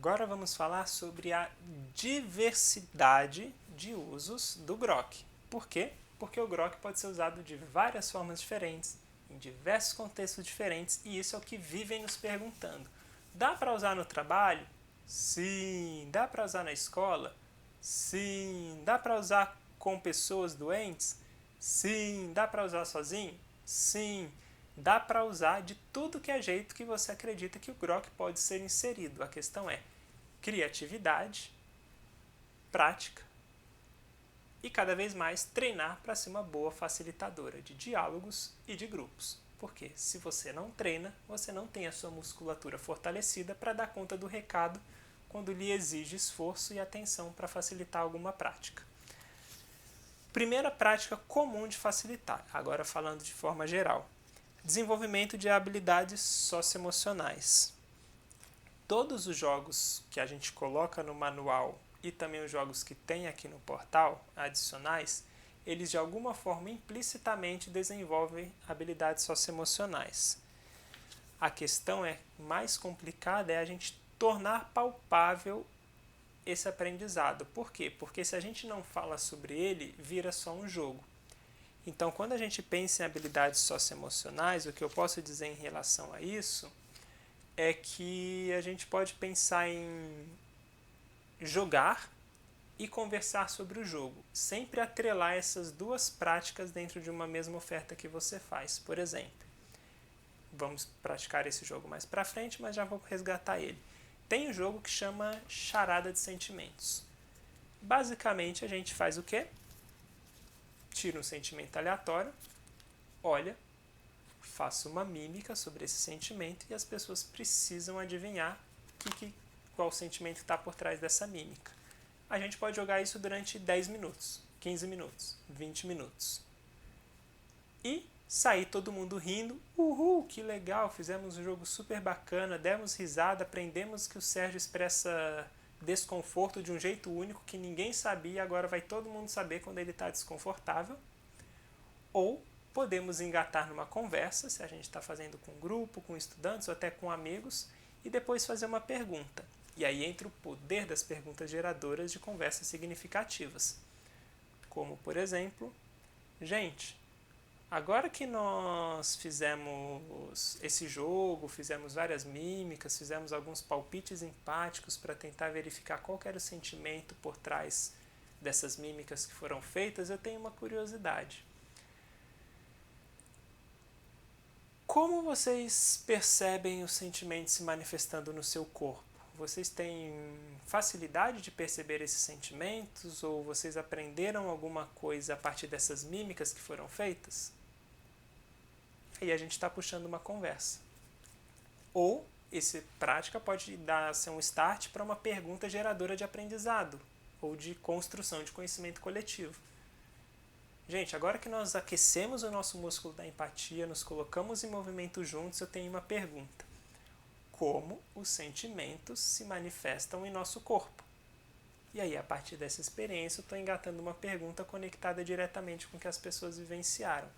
Agora vamos falar sobre a diversidade de usos do grok. Por quê? Porque o grok pode ser usado de várias formas diferentes, em diversos contextos diferentes, e isso é o que vivem nos perguntando. Dá para usar no trabalho? Sim. Dá para usar na escola? Sim. Dá para usar com pessoas doentes? Sim. Dá para usar sozinho? Sim. Dá para usar de tudo que é jeito que você acredita que o grok pode ser inserido. A questão é criatividade, prática e cada vez mais treinar para ser uma boa facilitadora de diálogos e de grupos. Porque se você não treina, você não tem a sua musculatura fortalecida para dar conta do recado quando lhe exige esforço e atenção para facilitar alguma prática. Primeira prática comum de facilitar, agora falando de forma geral. Desenvolvimento de habilidades socioemocionais. Todos os jogos que a gente coloca no manual e também os jogos que tem aqui no portal, adicionais, eles de alguma forma implicitamente desenvolvem habilidades socioemocionais. A questão mais complicada é a gente tornar palpável esse aprendizado. Por quê? Porque se a gente não fala sobre ele, vira só um jogo. Então, quando a gente pensa em habilidades socioemocionais, o que eu posso dizer em relação a isso é que a gente pode pensar em jogar e conversar sobre o jogo. Sempre atrelar essas duas práticas dentro de uma mesma oferta que você faz. Por exemplo, vamos praticar esse jogo mais pra frente, mas já vou resgatar ele. Tem um jogo que chama Charada de Sentimentos. Basicamente, a gente faz o quê? Tira um sentimento aleatório, olha, faça uma mímica sobre esse sentimento e as pessoas precisam adivinhar qual sentimento está por trás dessa mímica. A gente pode jogar isso durante 10 minutos, 15 minutos, 20 minutos. E sair todo mundo rindo, uhul, que legal, fizemos um jogo super bacana, demos risada, aprendemos que o Sérgio expressa desconforto de um jeito único que ninguém sabia, agora vai todo mundo saber quando ele está desconfortável. Ou podemos engatar numa conversa, se a gente está fazendo com um grupo, com estudantes ou até com amigos, e depois fazer uma pergunta. E aí entra o poder das perguntas geradoras de conversas significativas. Como, por exemplo, gente, agora que nós fizemos esse jogo, fizemos várias mímicas, fizemos alguns palpites empáticos para tentar verificar qual era o sentimento por trás dessas mímicas que foram feitas, eu tenho uma curiosidade. Como vocês percebem os sentimentos se manifestando no seu corpo? Vocês têm facilidade de perceber esses sentimentos ou vocês aprenderam alguma coisa a partir dessas mímicas que foram feitas? Aí a gente está puxando uma conversa. Ou essa prática pode ser um start para uma pergunta geradora de aprendizado ou de construção de conhecimento coletivo. Gente, agora que nós aquecemos o nosso músculo da empatia, nos colocamos em movimento juntos, eu tenho uma pergunta. Como os sentimentos se manifestam em nosso corpo? E aí, a partir dessa experiência, eu estou engatando uma pergunta conectada diretamente com o que as pessoas vivenciaram.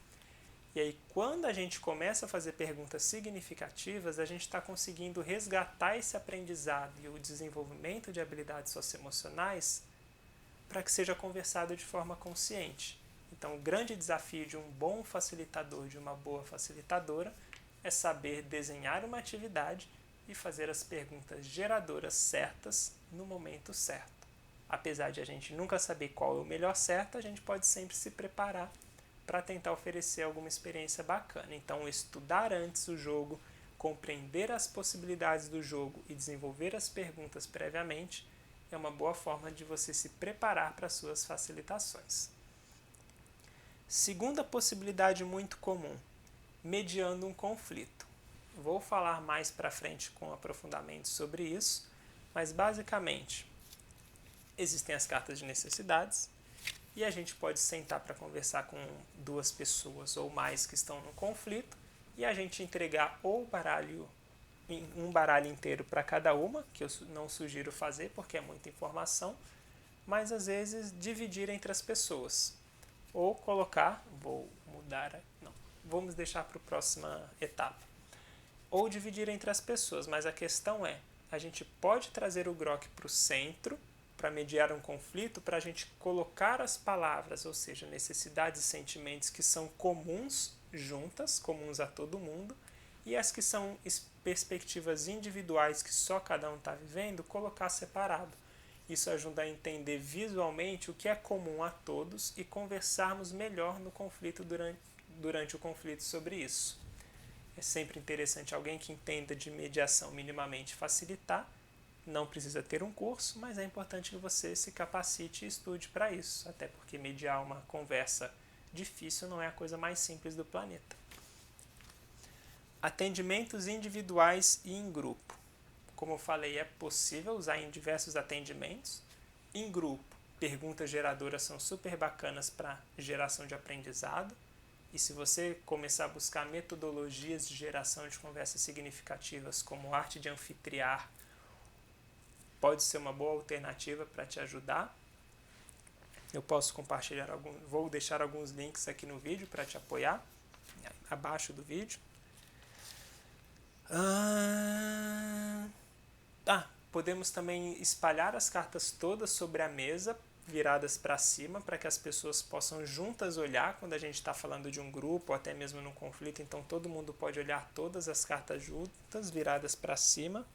E aí, quando a gente começa a fazer perguntas significativas, a gente está conseguindo resgatar esse aprendizado e o desenvolvimento de habilidades socioemocionais para que seja conversado de forma consciente. Então, o grande desafio de um bom facilitador, de uma boa facilitadora, é saber desenhar uma atividade e fazer as perguntas geradoras certas no momento certo. Apesar de a gente nunca saber qual é o melhor certo, a gente pode sempre se preparar para tentar oferecer alguma experiência bacana. Então, estudar antes o jogo, compreender as possibilidades do jogo e desenvolver as perguntas previamente é uma boa forma de você se preparar para as suas facilitações. Segunda possibilidade muito comum, mediando um conflito. Vou falar mais para frente com aprofundamento sobre isso, mas basicamente existem as cartas de necessidades e a gente pode sentar para conversar com duas pessoas ou mais que estão no conflito e a gente entregar ou um baralho inteiro para cada uma, que eu não sugiro fazer porque é muita informação, mas às vezes dividir entre as pessoas. Ou colocar, vamos deixar para a próxima etapa. Ou dividir entre as pessoas, mas a questão é, a gente pode trazer o Grok para o centro, para mediar um conflito, para a gente colocar as palavras, ou seja, necessidades e sentimentos que são comuns juntas, comuns a todo mundo, e as que são perspectivas individuais que só cada um está vivendo, colocar separado. Isso ajuda a entender visualmente o que é comum a todos e conversarmos melhor no conflito durante o conflito sobre isso. É sempre interessante alguém que entenda de mediação minimamente facilitar. Não precisa ter um curso, mas é importante que você se capacite e estude para isso, até porque mediar uma conversa difícil não é a coisa mais simples do planeta. Atendimentos individuais e em grupo. Como eu falei, é possível usar em diversos atendimentos. Em grupo, perguntas geradoras são super bacanas para geração de aprendizado. E se você começar a buscar metodologias de geração de conversas significativas, como arte de anfitriar, pode ser uma boa alternativa para te ajudar. Eu posso compartilhar vou deixar alguns links aqui no vídeo para te apoiar, abaixo do vídeo. Podemos também espalhar as cartas todas sobre a mesa, viradas para cima, para que as pessoas possam juntas olhar quando a gente está falando de um grupo, ou até mesmo num conflito. Então todo mundo pode olhar todas as cartas juntas, viradas para cima.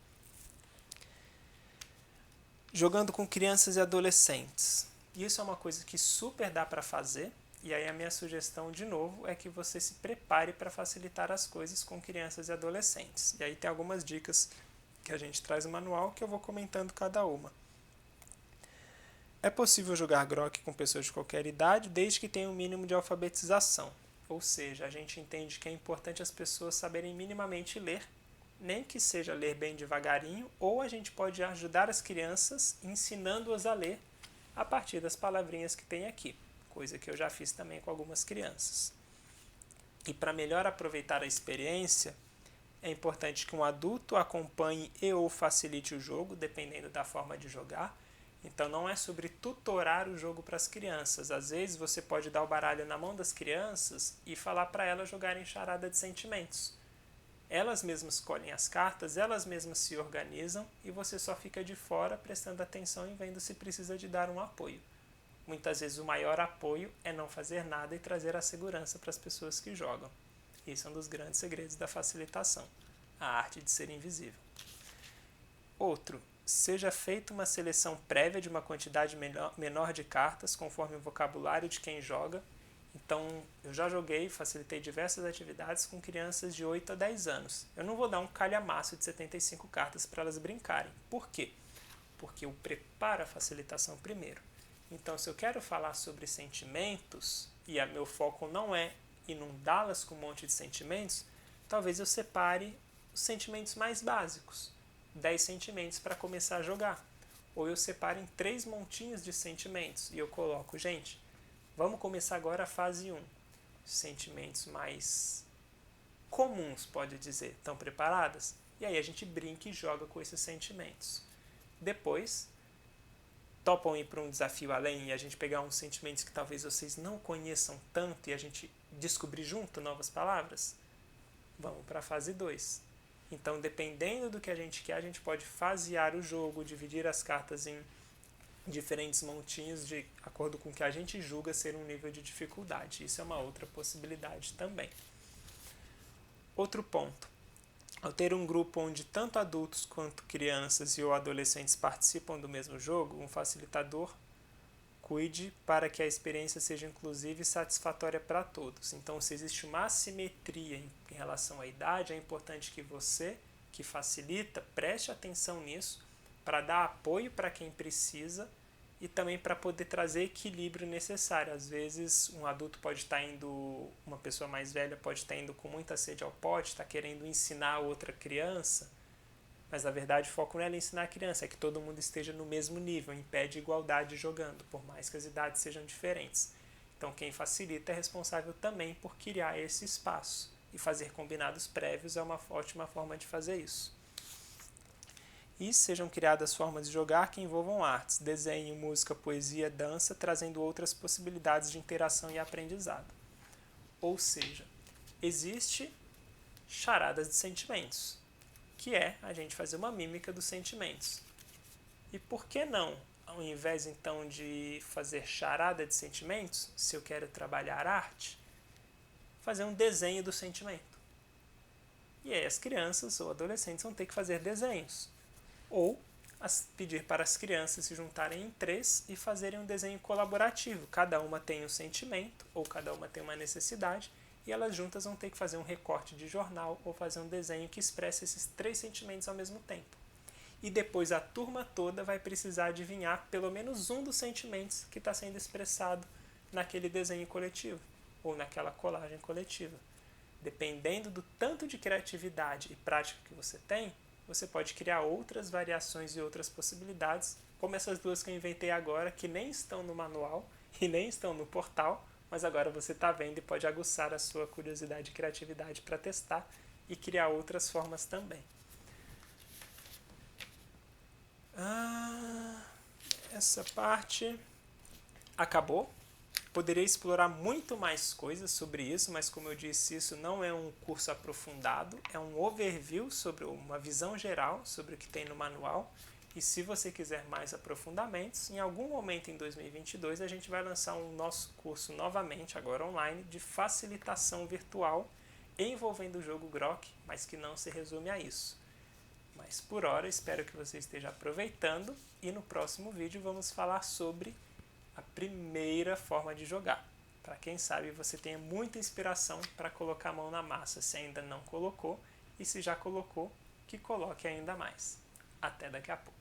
Jogando com crianças e adolescentes. Isso é uma coisa que super dá para fazer. E aí a minha sugestão, de novo, é que você se prepare para facilitar as coisas com crianças e adolescentes. E aí tem algumas dicas que a gente traz no manual que eu vou comentando cada uma. É possível jogar Grok com pessoas de qualquer idade, desde que tenha um mínimo de alfabetização. Ou seja, a gente entende que é importante as pessoas saberem minimamente ler, nem que seja ler bem devagarinho, ou a gente pode ajudar as crianças ensinando-as a ler a partir das palavrinhas que tem aqui, coisa que eu já fiz também com algumas crianças. E para melhor aproveitar a experiência, é importante que um adulto acompanhe e ou facilite o jogo, dependendo da forma de jogar. Então não é sobre tutorar o jogo para as crianças. Às vezes você pode dar o baralho na mão das crianças e falar para elas jogarem charada de sentimentos. Elas mesmas escolhem as cartas, elas mesmas se organizam e você só fica de fora prestando atenção e vendo se precisa de dar um apoio. Muitas vezes o maior apoio é não fazer nada e trazer a segurança para as pessoas que jogam. Esse é um dos grandes segredos da facilitação, a arte de ser invisível. Outro, seja feita uma seleção prévia de uma quantidade menor de cartas, conforme o vocabulário de quem joga. Então, eu já joguei, facilitei diversas atividades com crianças de 8 a 10 anos. Eu não vou dar um calhamaço de 75 cartas para elas brincarem. Por quê? Porque eu preparo a facilitação primeiro. Então, se eu quero falar sobre sentimentos, e meu foco não é inundá-las com um monte de sentimentos, talvez eu separe os sentimentos mais básicos, 10 sentimentos para começar a jogar. Ou eu separo em 3 montinhos de sentimentos e eu coloco, gente, vamos começar agora a fase 1. Sentimentos mais comuns, pode dizer. Estão preparadas? E aí a gente brinca e joga com esses sentimentos. Depois, topam ir para um desafio além e a gente pegar uns sentimentos que talvez vocês não conheçam tanto e a gente descobrir junto novas palavras? Vamos para a fase 2. Então, dependendo do que a gente quer, a gente pode fasear o jogo, dividir as cartas em diferentes montinhos de acordo com o que a gente julga ser um nível de dificuldade. Isso é uma outra possibilidade também. Outro ponto. Ao ter um grupo onde tanto adultos quanto crianças e ou adolescentes participam do mesmo jogo, um facilitador cuide para que a experiência seja inclusiva e satisfatória para todos. Então, se existe uma assimetria em relação à idade, é importante que você, que facilita, preste atenção nisso para dar apoio para quem precisa e também para poder trazer equilíbrio necessário. Às vezes, um adulto pode estar indo, uma pessoa mais velha pode estar indo com muita sede ao pote, está querendo ensinar outra criança, mas na verdade o foco não é ensinar a criança, é que todo mundo esteja no mesmo nível, em pé de igualdade jogando, por mais que as idades sejam diferentes. Então quem facilita é responsável também por criar esse espaço, e fazer combinados prévios é uma ótima forma de fazer isso. E sejam criadas formas de jogar que envolvam artes, desenho, música, poesia, dança, trazendo outras possibilidades de interação e aprendizado. Ou seja, existe charadas de sentimentos. que é a gente fazer uma mímica dos sentimentos. E por que não, ao invés então de fazer charada de sentimentos, se eu quero trabalhar arte, fazer um desenho do sentimento? E aí as crianças ou adolescentes vão ter que fazer desenhos. Ou pedir para as crianças se juntarem em 3 e fazerem um desenho colaborativo. Cada uma tem um sentimento, ou cada uma tem uma necessidade, e elas juntas vão ter que fazer um recorte de jornal ou fazer um desenho que expresse esses 3 sentimentos ao mesmo tempo. E depois a turma toda vai precisar adivinhar pelo menos um dos sentimentos que está sendo expressado naquele desenho coletivo, ou naquela colagem coletiva. Dependendo do tanto de criatividade e prática que você tem, você pode criar outras variações e outras possibilidades, como essas duas que eu inventei agora, que nem estão no manual e nem estão no portal, mas agora você está vendo e pode aguçar a sua curiosidade e criatividade para testar e criar outras formas também. Essa parte acabou. Poderia explorar muito mais coisas sobre isso, mas como eu disse, isso não é um curso aprofundado, é um overview sobre uma visão geral sobre o que tem no manual. E se você quiser mais aprofundamentos, em algum momento em 2022 a gente vai lançar um nosso curso novamente, agora online, de facilitação virtual envolvendo o jogo Grok, mas que não se resume a isso. Mas por hora espero que você esteja aproveitando e no próximo vídeo vamos falar sobre a primeira forma de jogar. Para quem sabe você tenha muita inspiração para colocar a mão na massa se ainda não colocou, e se já colocou, que coloque ainda mais. Até daqui a pouco.